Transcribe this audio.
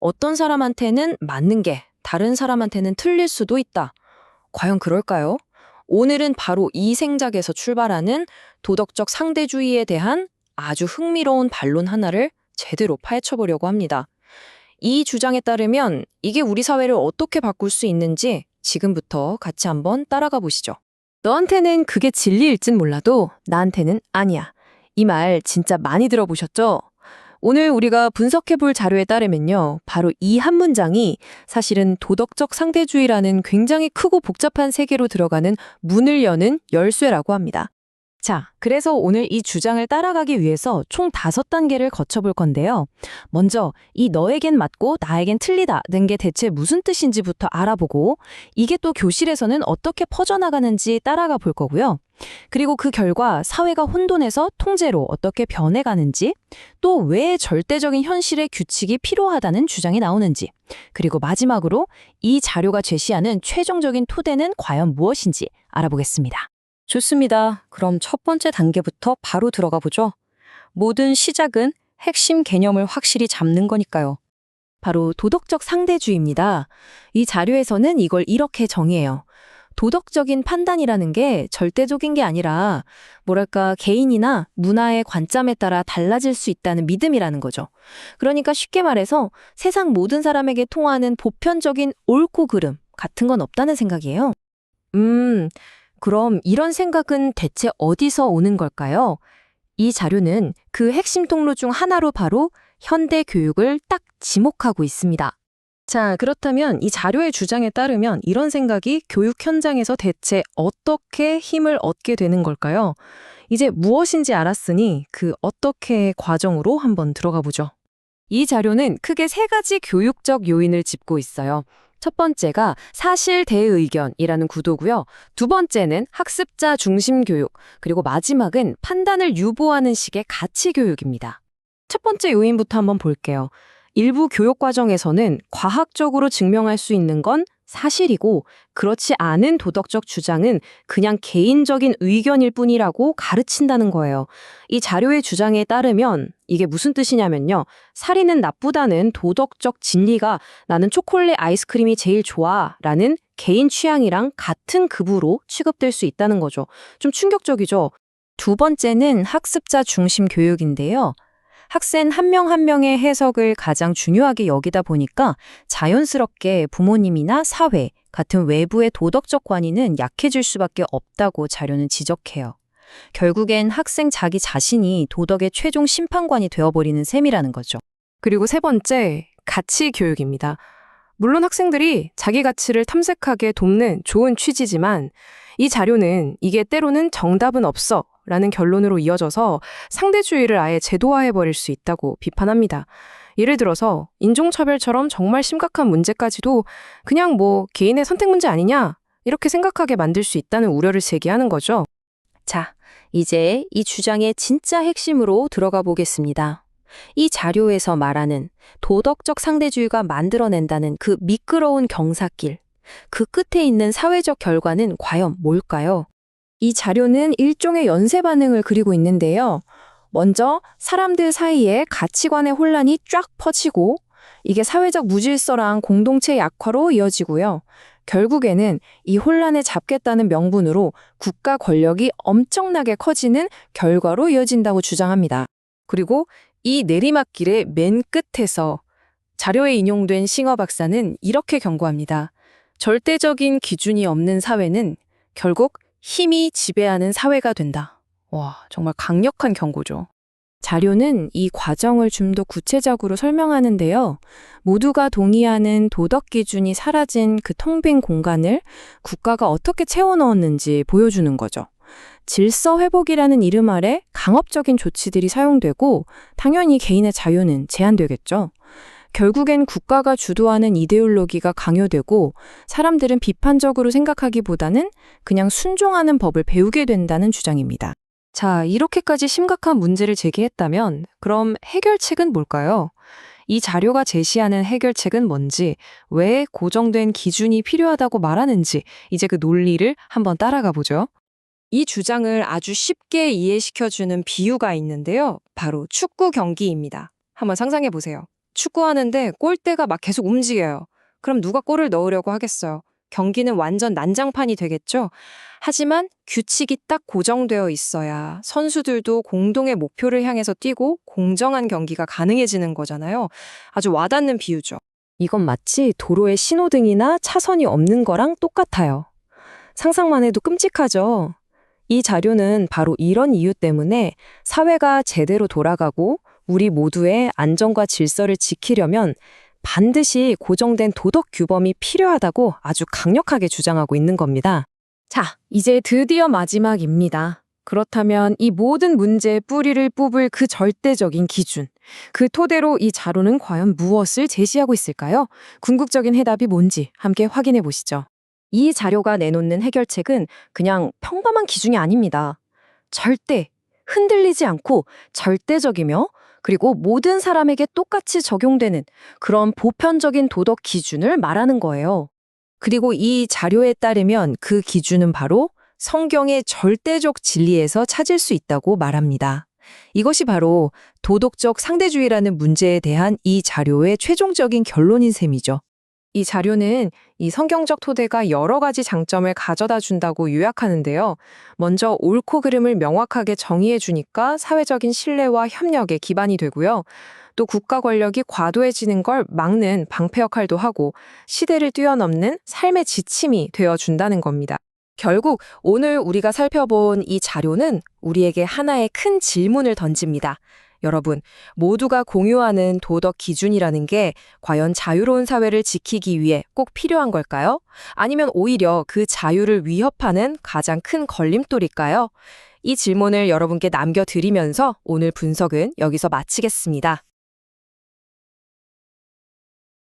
어떤 사람한테는 맞는 게 다른 사람한테는 틀릴 수도 있다. 과연 그럴까요? 오늘은 바로 이 생각에서 출발하는 도덕적 상대주의에 대한 아주 흥미로운 반론 하나를 제대로 파헤쳐보려고 합니다. 이 주장에 따르면 이게 우리 사회를 어떻게 바꿀 수 있는지 지금부터 같이 한번 따라가 보시죠. 너한테는 그게 진리일진 몰라도 나한테는 아니야. 이 말 진짜 많이 들어보셨죠? 오늘 우리가 분석해볼 자료에 따르면요. 바로 이 한 문장이 사실은 도덕적 상대주의라는 굉장히 크고 복잡한 세계로 들어가는 문을 여는 열쇠라고 합니다. 자, 그래서 오늘 이 주장을 따라가기 위해서 총 5단계를 거쳐볼 건데요. 먼저 이 너에겐 맞고 나에겐 틀리다는 게 대체 무슨 뜻인지부터 알아보고 이게 또 교실에서는 어떻게 퍼져나가는지 따라가 볼 거고요. 그리고 그 결과 사회가 혼돈에서 통제로 어떻게 변해가는지, 또 왜 절대적인 현실의 규칙이 필요하다는 주장이 나오는지, 그리고 마지막으로 이 자료가 제시하는 최종적인 토대는 과연 무엇인지 알아보겠습니다. 좋습니다. 그럼 첫 번째 단계부터 바로 들어가 보죠. 모든 시작은 핵심 개념을 확실히 잡는 거니까요. 바로 도덕적 상대주의입니다. 이 자료에서는 이걸 이렇게 정의해요. 도덕적인 판단이라는 게 절대적인 게 아니라 뭐랄까 개인이나 문화의 관점에 따라 달라질 수 있다는 믿음이라는 거죠. 그러니까 쉽게 말해서 세상 모든 사람에게 통하는 보편적인 옳고 그름 같은 건 없다는 생각이에요. 그럼 이런 생각은 대체 어디서 오는 걸까요? 이 자료는 그 핵심 통로 중 하나로 바로 현대 교육을 딱 지목하고 있습니다. 자, 그렇다면 이 자료의 주장에 따르면 이런 생각이 교육 현장에서 대체 어떻게 힘을 얻게 되는 걸까요? 이제 무엇인지 알았으니 그 어떻게 과정으로 한번 들어가 보죠. 이 자료는 크게 3가지 교육적 요인을 짚고 있어요. 첫 번째가 사실 대의견이라는 구도고요. 두 번째는 학습자 중심 교육, 그리고 마지막은 판단을 유보하는 식의 가치 교육입니다. 첫 번째 요인부터 한번 볼게요. 일부 교육 과정에서는 과학적으로 증명할 수 있는 건 사실이고 그렇지 않은 도덕적 주장은 그냥 개인적인 의견일 뿐이라고 가르친다는 거예요. 이 자료의 주장에 따르면 이게 무슨 뜻이냐면요. 살인은 나쁘다는 도덕적 진리가 나는 초콜릿 아이스크림이 제일 좋아 라는 개인 취향이랑 같은 급으로 취급될 수 있다는 거죠. 좀 충격적이죠. 두 번째는 학습자 중심 교육인데요. 학생 한 명 한 명의 해석을 가장 중요하게 여기다 보니까 자연스럽게 부모님이나 사회 같은 외부의 도덕적 관의는 약해질 수밖에 없다고 자료는 지적해요. 결국엔 학생 자기 자신이 도덕의 최종 심판관이 되어버리는 셈이라는 거죠. 그리고 세 번째, 가치 교육입니다. 물론 학생들이 자기 가치를 탐색하게 돕는 좋은 취지지만 이 자료는 이게 때로는 정답은 없어 라는 결론으로 이어져서 상대주의를 아예 제도화해버릴 수 있다고 비판합니다. 예를 들어서 인종차별처럼 정말 심각한 문제까지도 그냥 개인의 선택 문제 아니냐 이렇게 생각하게 만들 수 있다는 우려를 제기하는 거죠. 자, 이제 이 주장의 진짜 핵심으로 들어가 보겠습니다. 이 자료에서 말하는 도덕적 상대주의가 만들어낸다는 그 미끄러운 경사길, 그 끝에 있는 사회적 결과는 과연 뭘까요? 이 자료는 일종의 연쇄 반응을 그리고 있는데요. 먼저 사람들 사이에 가치관의 혼란이 쫙 퍼지고 이게 사회적 무질서랑 공동체 약화로 이어지고요. 결국에는 이 혼란을 잡겠다는 명분으로 국가 권력이 엄청나게 커지는 결과로 이어진다고 주장합니다. 그리고 이 내리막길의 맨 끝에서 자료에 인용된 싱어 박사는 이렇게 경고합니다. 절대적인 기준이 없는 사회는 결국 힘이 지배하는 사회가 된다. 와, 정말 강력한 경고죠. 자료는 이 과정을 좀 더 구체적으로 설명하는데요. 모두가 동의하는 도덕 기준이 사라진 그 텅 빈 공간을 국가가 어떻게 채워 넣었는지 보여주는 거죠. 질서 회복이라는 이름 아래 강압적인 조치들이 사용되고 당연히 개인의 자유는 제한되겠죠. 결국엔 국가가 주도하는 이데올로기가 강요되고 사람들은 비판적으로 생각하기보다는 그냥 순종하는 법을 배우게 된다는 주장입니다. 자, 이렇게까지 심각한 문제를 제기했다면 그럼 해결책은 뭘까요? 이 자료가 제시하는 해결책은 뭔지, 왜 고정된 기준이 필요하다고 말하는지 이제 그 논리를 한번 따라가 보죠. 이 주장을 아주 쉽게 이해시켜주는 비유가 있는데요. 바로 축구 경기입니다. 한번 상상해 보세요. 축구하는데 골대가 막 계속 움직여요. 그럼 누가 골을 넣으려고 하겠어요? 경기는 완전 난장판이 되겠죠? 하지만 규칙이 딱 고정되어 있어야 선수들도 공동의 목표를 향해서 뛰고 공정한 경기가 가능해지는 거잖아요. 아주 와닿는 비유죠. 이건 마치 도로에 신호등이나 차선이 없는 거랑 똑같아요. 상상만 해도 끔찍하죠? 이 자료는 바로 이런 이유 때문에 사회가 제대로 돌아가고 우리 모두의 안전과 질서를 지키려면 반드시 고정된 도덕 규범이 필요하다고 아주 강력하게 주장하고 있는 겁니다. 자, 이제 드디어 마지막입니다. 그렇다면 이 모든 문제의 뿌리를 뽑을 그 절대적인 기준, 그 토대로 이 자료는 과연 무엇을 제시하고 있을까요? 궁극적인 해답이 뭔지 함께 확인해 보시죠. 이 자료가 내놓는 해결책은 그냥 평범한 기준이 아닙니다. 절대, 흔들리지 않고 절대적이며 그리고 모든 사람에게 똑같이 적용되는 그런 보편적인 도덕 기준을 말하는 거예요. 그리고 이 자료에 따르면 그 기준은 바로 성경의 절대적 진리에서 찾을 수 있다고 말합니다. 이것이 바로 도덕적 상대주의라는 문제에 대한 이 자료의 최종적인 결론인 셈이죠. 이 자료는 이 성경적 토대가 여러 가지 장점을 가져다 준다고 요약하는데요. 먼저 옳고 그름을 명확하게 정의해 주니까 사회적인 신뢰와 협력에 기반이 되고요. 또 국가 권력이 과도해지는 걸 막는 방패 역할도 하고 시대를 뛰어넘는 삶의 지침이 되어준다는 겁니다. 결국 오늘 우리가 살펴본 이 자료는 우리에게 하나의 큰 질문을 던집니다. 여러분, 모두가 공유하는 도덕 기준이라는 게 과연 자유로운 사회를 지키기 위해 꼭 필요한 걸까요? 아니면 오히려 그 자유를 위협하는 가장 큰 걸림돌일까요? 이 질문을 여러분께 남겨드리면서 오늘 분석은 여기서 마치겠습니다.